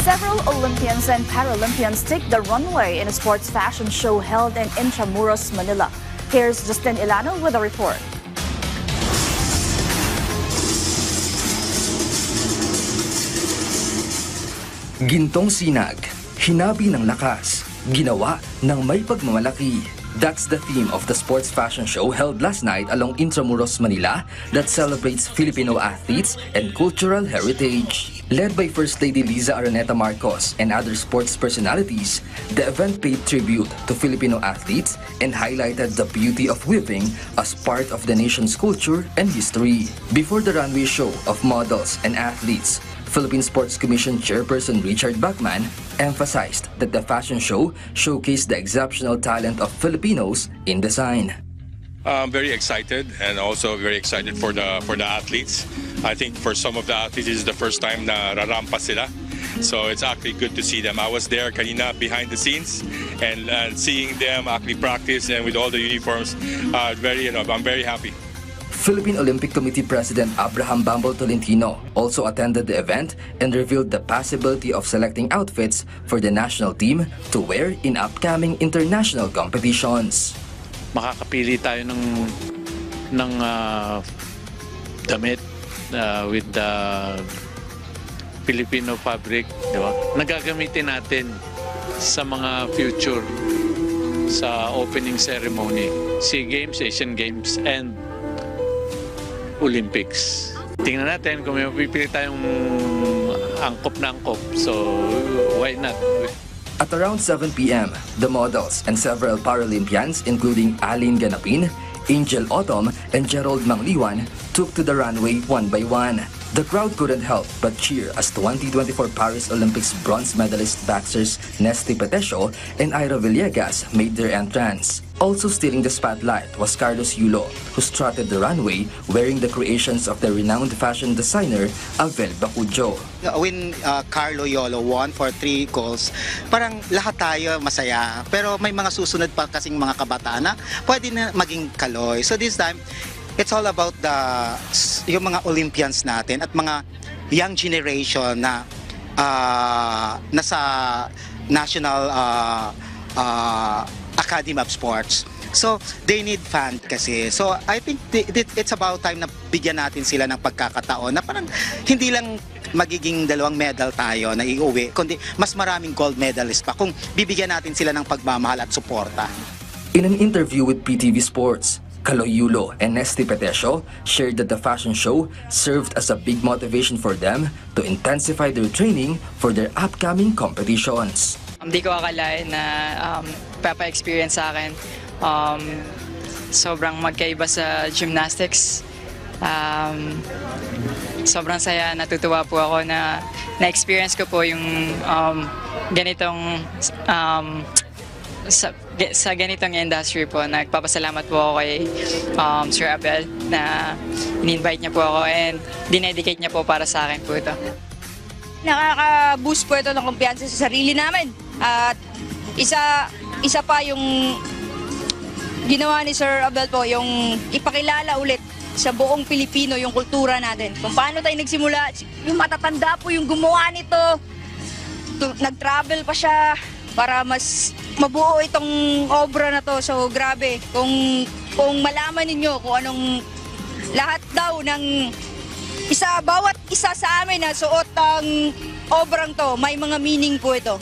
Several Olympians and Paralympians take the runway in a sports fashion show held in Intramuros, Manila. Here's Justin Ilano with a report. Gintong sinag, hinabi ng lakas, ginawa ng may pagmamalaki. That's the theme of the sports fashion show held last night along Intramuros, Manila that celebrates Filipino athletes and cultural heritage. Led by First Lady Liza Araneta Marcos and other sports personalities, the event paid tribute to Filipino athletes and highlighted the beauty of weaving as part of the nation's culture and history. Before the runway show of models and athletes, Philippine Sports Commission Chairperson Richard Bachman emphasized that the fashion show showcased the exceptional talent of Filipinos in design. I'm very excited and also very excited for the athletes. I think for some of the athletes, this is the first time na rarampa sila. So it's actually good to see them. I was there kanina behind the scenes and seeing them actually practice and with all the uniforms, I'm very happy. Philippine Olympic Committee President Abraham Bambol Tolentino also attended the event and revealed the possibility of selecting outfits for the national team to wear in upcoming international competitions. Makakapili tayo ng damit with the Filipino fabric, di ba? Nagagamitin natin sa mga future sa opening ceremony, SEA Games, Asian Games, and Olympics. Tingnan natin kung may mapipili tayong angkop na angkop. So, why not? At around 7 p.m., the models and several Paralympians, including Aline Ganapin, Angel Autumn, and Gerald Mangliwan, took to the runway one by one. The crowd couldn't help but cheer as 2024 Paris Olympics bronze medalist boxers Nesty Petesio and Ira Villegas made their entrance. Also stealing the spotlight was Carlos Yulo, who strutted the runway wearing the creations of the renowned fashion designer Abel Bacujo. When Carlo Yolo won for 3 goals, parang lahat tayo masaya. Pero may mga susunod pa kasing mga kabataan na pwede na maging kaloy. So this time, it's all about yung mga Olympians natin at mga young generation na nasa National Academy of Sports. So, they need fans kasi. So, I think it's about time na bigyan natin sila ng pagkakataon na parang hindi lang magiging 2 medal tayo na iuwi, kundi mas maraming gold medalist pa kung bibigyan natin sila ng pagmamahal at suporta. In an interview with PTV Sports, Kaloy Yulo and Nesty Petesio shared that the fashion show served as a big motivation for them to intensify their training for their upcoming competitions. Hindi ko akalain na papa-experience sa akin. Sobrang magkaiba sa gymnastics. Sobrang saya, natutuwa po ako na na-experience ko po yung ganitong sa ganitong industry po. Nagpapasalamat po ako kay Sir Abel na in-invite niya po ako and dinedicate niya po para sa akin po ito. Nakaka-boost po ito ng kumpiyansa sa sarili namin. At isa pa yung ginawa ni Sir Abel po, yung ipakilala ulit sa buong Pilipino yung kultura natin. Kung paano tayo nagsimula, yung matatanda po yung gumawa nito. Nag-travel pa siya para mas mabuo itong obra na to. So grabe, kung malaman ninyo kung anong lahat daw ng bawat isa sa amin na suot ang obrang to, may mga meaning po ito.